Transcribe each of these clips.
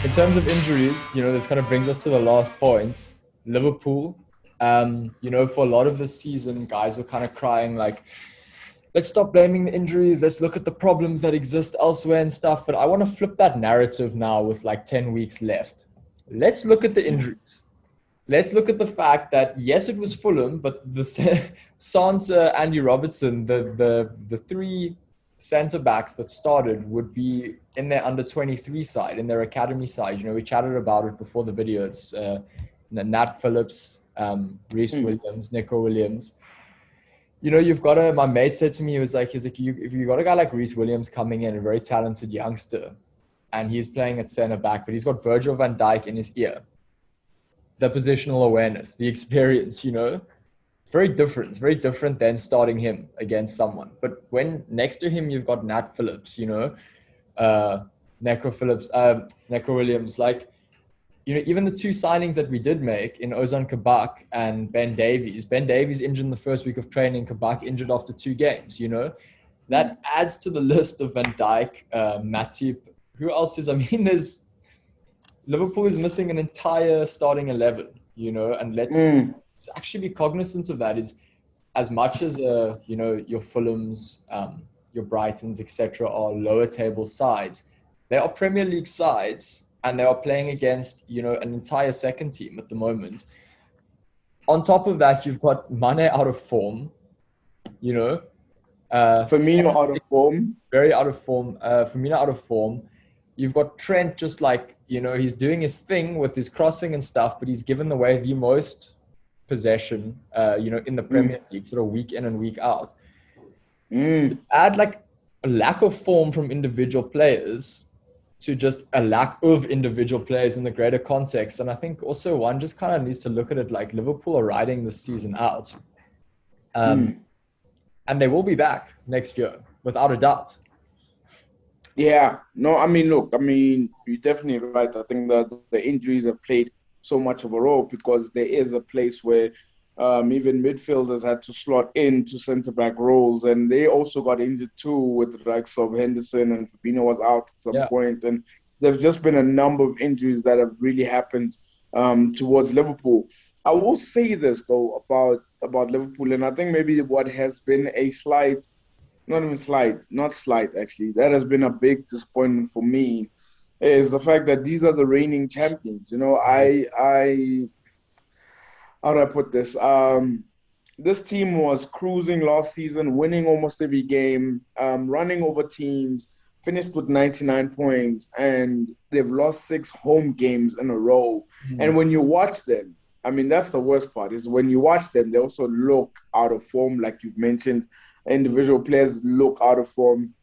In terms of injuries, this kind of brings us to the last point. Liverpool, for a lot of the season, guys were kind of crying like, let's stop blaming the injuries. Let's look at the problems that exist elsewhere and stuff. But I want to flip that narrative now with like 10 weeks left. Let's look at the injuries. Let's look at the fact that, yes, it was Fulham, but the Sansa, Andy Robertson, the three centre backs that started would be in their under 23 side, in their academy side. We chatted about it before the video. It's Nat Phillips, Reece Williams, Nico Williams. You've got my mate said to me, if you got a guy like Reece Williams coming in, a very talented youngster, and he's playing at centre back, but he's got Virgil van Dijk in his ear. The positional awareness, the experience, it's very different. It's very different than starting him against someone. But when next to him, you've got Nat Phillips, Neco Williams, even the two signings that we did make in Ozan Kabak and Ben Davies. Ben Davies injured in the first week of training, Kabak injured after 2 games, That adds to the list of Van Dijk, Matip. Who else is, Liverpool is missing an entire starting 11, and let's actually be cognizant of that. Is as much as, your Fulhams, your Brightons, etc., are lower table sides, they are Premier League sides, and they are playing against, an entire second team at the moment. On top of that, you've got Mane out of form, Firmino out of form. Very out of form. Firmino out of form. You've got Trent just like, he's doing his thing with his crossing and stuff, but he's given away the most possession, in the Premier League, sort of week in and week out. Add like a lack of form from individual players to just a lack of individual players in the greater context. And I think also one just kind of needs to look at it like Liverpool are riding this season out. And they will be back next year, without a doubt. Yeah, no, look, you're definitely right. I think that the injuries have played so much of a role because there is a place where even midfielders had to slot into centre-back roles, and they also got injured too with the likes of Henderson, and Fabinho was out at some point. And there've just been a number of injuries that have really happened towards Liverpool. I will say this, though, about Liverpool, and I think maybe what has been a slight, not slight, actually, that has been a big disappointment for me, is the fact that these are the reigning champions. How do I put this? This team was cruising last season, winning almost every game, running over teams, finished with 99 points, and they've lost 6 home games in a row. And when you watch them, that's the worst part, is when you watch them, they also look out of form, like you've mentioned. Individual players look out of form.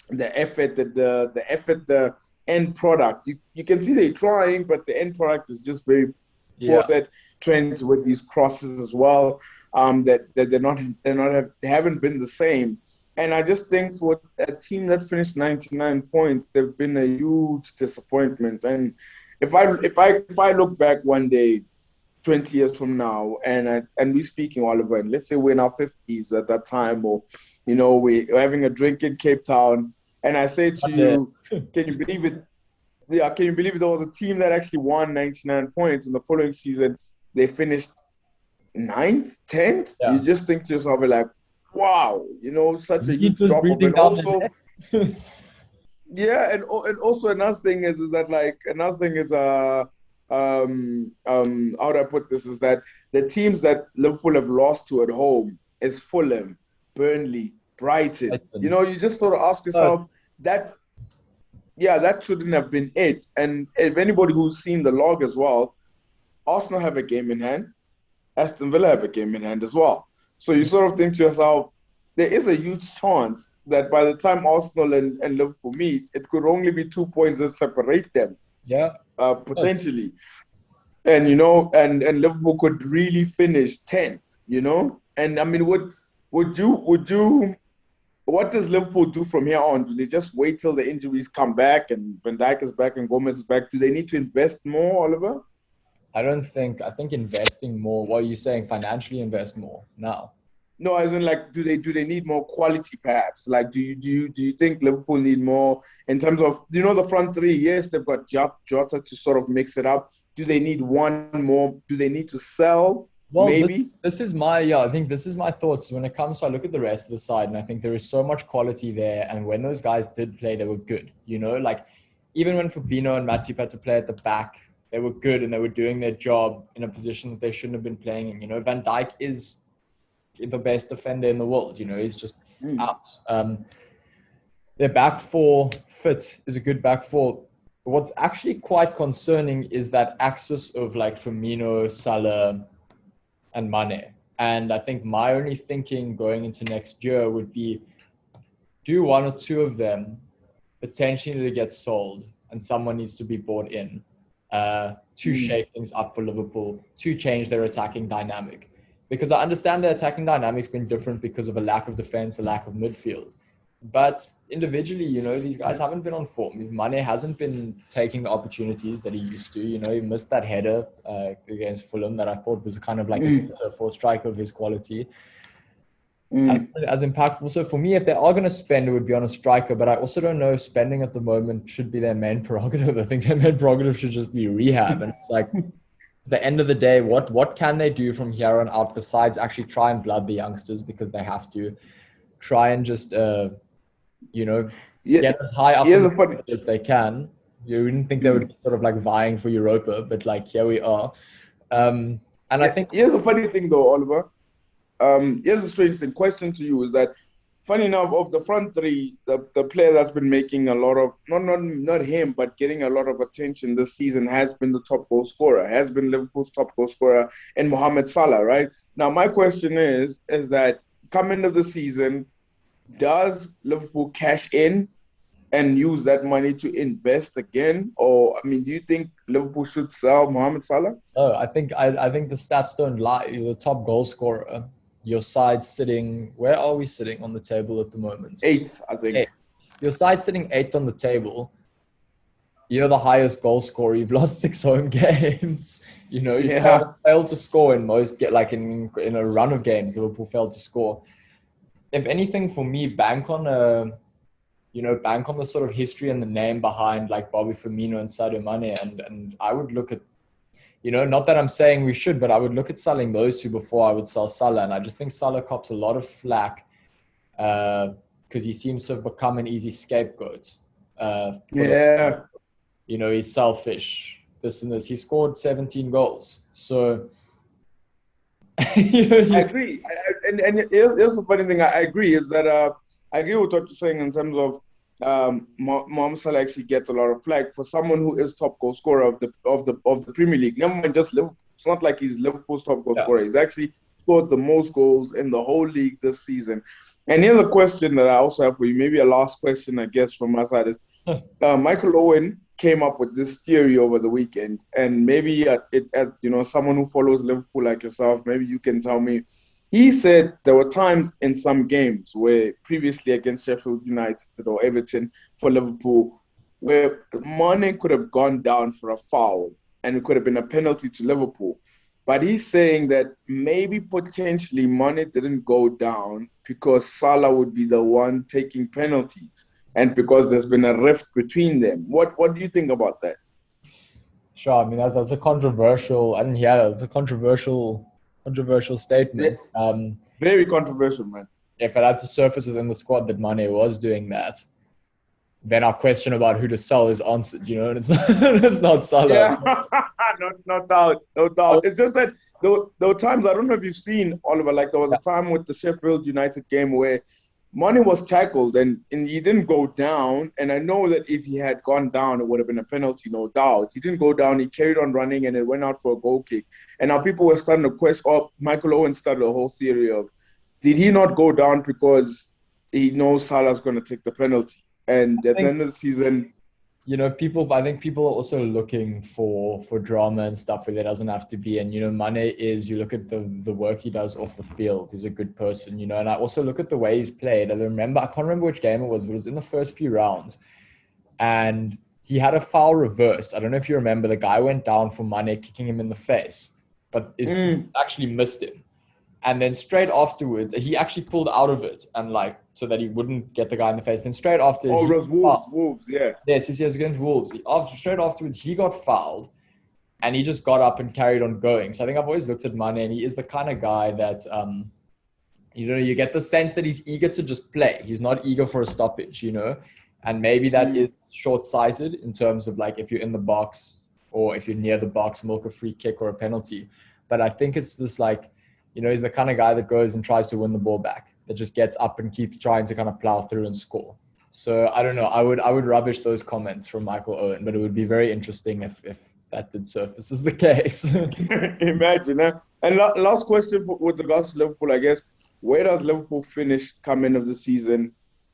The effort, the end product, you can see they're trying, but the end product is just very poor. Set trends with these crosses as well. They haven't been the same. And I just think for a team that finished 99 points, they've been a huge disappointment. And if I look back one day, 20 years from now, and we're speaking, Oliver, and let's say we're in our 50s at that time, or we're having a drink in Cape Town, and I say to you, can you believe it? Yeah, can you believe there was a team that actually won 99 points in the following season? They finished 9th, 10th. Yeah. You just think to yourself, like, wow, such a huge drop off. And also, yeah, and also another thing is how do I put this, is that the teams that Liverpool have lost to at home is Fulham, Burnley, Brighton. You just sort of ask yourself, that shouldn't have been it. And if anybody who's seen the log as well, Arsenal have a game in hand, Aston Villa have a game in hand as well. So you sort of think to yourself, there is a huge chance that by the time Arsenal and Liverpool meet, it could only be 2 points that separate them. Yeah. Potentially. And, and Liverpool could really finish 10th, And what does Liverpool do from here on? Do they just wait till the injuries come back and Van Dijk is back and Gomez is back? Do they need to invest more, Oliver? I think investing more, what are you saying? Financially invest more now? No, as in like, do they need more quality perhaps? Like, do you think Liverpool need more in terms of the front three? Yes, they've got Jota to sort of mix it up. Do they need one more? Do they need to sell? Well, Maybe. this is my, yeah, I think this is my thoughts when it comes to, I look at the rest of the side and I think there is so much quality there. And when those guys did play, they were good, like even when Fabinho and Matip had to play at the back, they were good and they were doing their job in a position that they shouldn't have been playing in. Van Dijk is the best defender in the world, he's just out. Their back four fit is a good back four. What's actually quite concerning is that axis of like Firmino, Salah, and Mane. And I think my only thinking going into next year would be, do one or two of them potentially to get sold and someone needs to be bought in to shake things up for Liverpool, to change their attacking dynamic. Because I understand their attacking dynamic's been different because of a lack of defense, a lack of midfield. But individually, these guys haven't been on form. Mane hasn't been taking the opportunities that he used to. He missed that header against Fulham that I thought was kind of like a fourth striker of his quality. As impactful. So for me, if they are going to spend, it would be on a striker. But I also don't know if spending at the moment should be their main prerogative. I think their main prerogative should just be rehab. And it's like, at the end of the day, what can they do from here on out besides actually try and blood the youngsters because they have to try and just get as high up as they can. You wouldn't think they would be sort of like vying for Europa, but like here we are. And I think here's the funny thing though, Oliver. Here's a strange thing. Question to you is that, funny enough, of the front three, the player that's been making a lot of not him, but getting a lot of attention this season has been the top goal scorer, has been Liverpool's top goal scorer, and Mohamed Salah. Right now, my question is that coming into the season, does Liverpool cash in and use that money to invest again? Or, I mean, do you think Liverpool should sell Mohamed Salah? Oh, I think the stats don't lie. You're the top goal scorer. Your side sitting, where are we sitting on the table at the moment? 8th, I think. 8th. Your side sitting 8th on the table. You're the highest goal scorer. You've lost 6 home games. You failed to score in most, like in a run of games, Liverpool failed to score. If anything, for me, bank on the sort of history and the name behind like Bobby Firmino and Sadio Mane, and I would look at, not that I'm saying we should, but I would look at selling those two before I would sell Salah, and I just think Salah cops a lot of flack because he seems to have become an easy scapegoat. He's selfish, this and this. He scored 17 goals, so. I agree. And here's the funny thing. I agree is that I agree with what you're saying in terms of Mohamed Salah actually gets a lot of flack for someone who is top goal scorer of the Premier League. Never mind just Liverpool. It's not like he's Liverpool's top goal scorer. He's actually scored the most goals in the whole league this season. And here's a question that I also have for you. Maybe a last question, I guess, from my side is Michael Owen came up with this theory over the weekend, and maybe as someone who follows Liverpool like yourself, maybe you can tell me. He said there were times in some games where previously against Sheffield United or Everton for Liverpool, where Mane could have gone down for a foul and it could have been a penalty to Liverpool. But he's saying that maybe potentially Mane didn't go down because Salah would be the one taking penalties, and because there's been a rift between them. What do you think about that? Sure, I mean that's a controversial. I didn't hear that. It's a controversial statement. Very controversial, man. If it had to surface within the squad that Mane was doing that, then our question about who to sell is answered. And it's not Salah. Yeah, no doubt. It's just that there were times, I don't know if you've seen, Oliver, like there was a time with the Sheffield United game where Mane was tackled and he didn't go down. And I know that if he had gone down, it would have been a penalty, no doubt. He didn't go down. He carried on running and it went out for a goal kick. And now people were starting to question, Michael Owen started a whole theory of, did he not go down because he knows Salah's going to take the penalty? And at the end of the season, I think people are also looking for drama and stuff where there doesn't have to be. And, Mane is, you look at the work he does off the field. He's a good person, and I also look at the way he's played. I can't remember which game it was, but it was in the first few rounds. And he had a foul reversed. I don't know if you remember, the guy went down for Mane kicking him in the face, but actually missed him. And then straight afterwards, he actually pulled out of it and like so that he wouldn't get the guy in the face. Then straight after, Oh, it was Wolves, yeah. Yes, he was against Wolves. Straight afterwards, he got fouled, and he just got up and carried on going. So I think I've always looked at Mane, and he is the kind of guy that you get the sense that he's eager to just play. He's not eager for a stoppage, and maybe that is short-sighted in terms of like if you're in the box or if you're near the box, milk a free kick or a penalty. But I think it's this like, he's the kind of guy that goes and tries to win the ball back, that just gets up and keeps trying to kind of plow through and score. So I don't know. I would rubbish those comments from Michael Owen, but it would be very interesting if that did surface as the case. Imagine, huh? And last question with regards to Liverpool, I guess. Where does Liverpool finish come end of the season,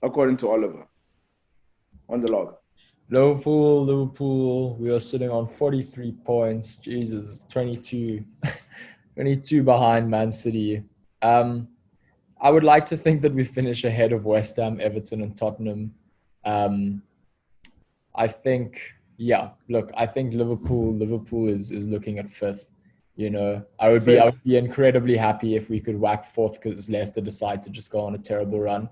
according to Oliver, on the log? Liverpool, we are sitting on 43 points. Jesus, 22 behind Man City. I would like to think that we finish ahead of West Ham, Everton, and Tottenham. I think Liverpool is looking at fifth. I would be incredibly happy if we could whack fourth because Leicester decide to just go on a terrible run.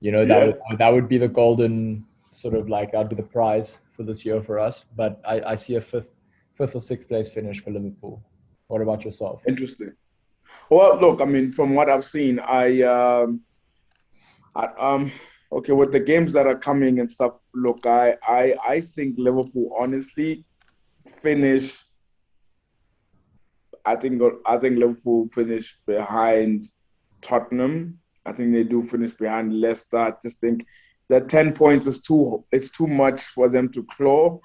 That would be the golden sort of like, that'd be the prize for this year for us. But I see a fifth or sixth place finish for Liverpool. What about yourself? Interesting. Well, look, I mean, from what I've seen, okay, with the games that are coming and stuff, look, I think Liverpool honestly finish. I think Liverpool finish behind Tottenham. I think they do finish behind Leicester. I just think that 10 points is too much for them to claw.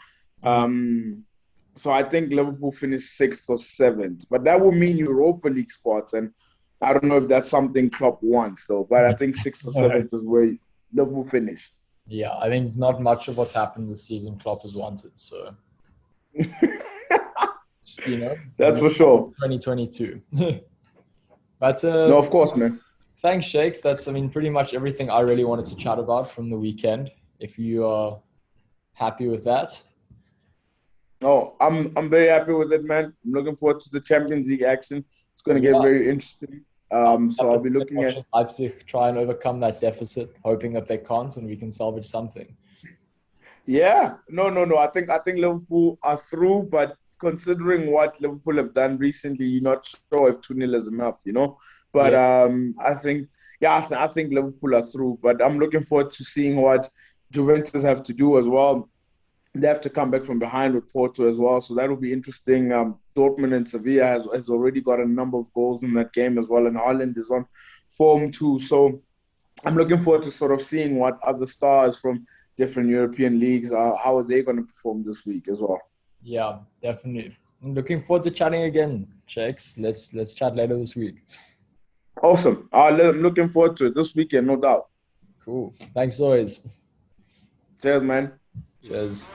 So I think Liverpool finished 6th or 7th. But that would mean Europa League spots. And I don't know if that's something Klopp wants, though. But I think 6th or 7th is where Liverpool finish. Yeah, I think not much of what's happened this season Klopp has wanted. So, that's for sure. 2022. But no, of course, man. Thanks, Shakes. That's, pretty much everything I really wanted to chat about from the weekend. If you are happy with that. No, I'm very happy with it, man. I'm looking forward to the Champions League action. It's going to get very interesting. So I'll be looking at Leipzig try and overcome that deficit, hoping that they can't and we can salvage something. Yeah, no. I think Liverpool are through, but considering what Liverpool have done recently, you're not sure if 2-0 is enough, But I think Liverpool are through. But I'm looking forward to seeing what Juventus have to do as well. They have to come back from behind with Porto as well, so that will be interesting. Dortmund and Sevilla has already got a number of goals in that game as well, and Haaland is on form too. So I'm looking forward to sort of seeing what other stars from different European leagues how are they going to perform this week as well. Yeah, definitely. I'm looking forward to chatting again, Shakes. Let's chat later this week. Awesome. I'm looking forward to it this weekend, no doubt. Cool. Thanks always. Cheers, man. Cheers.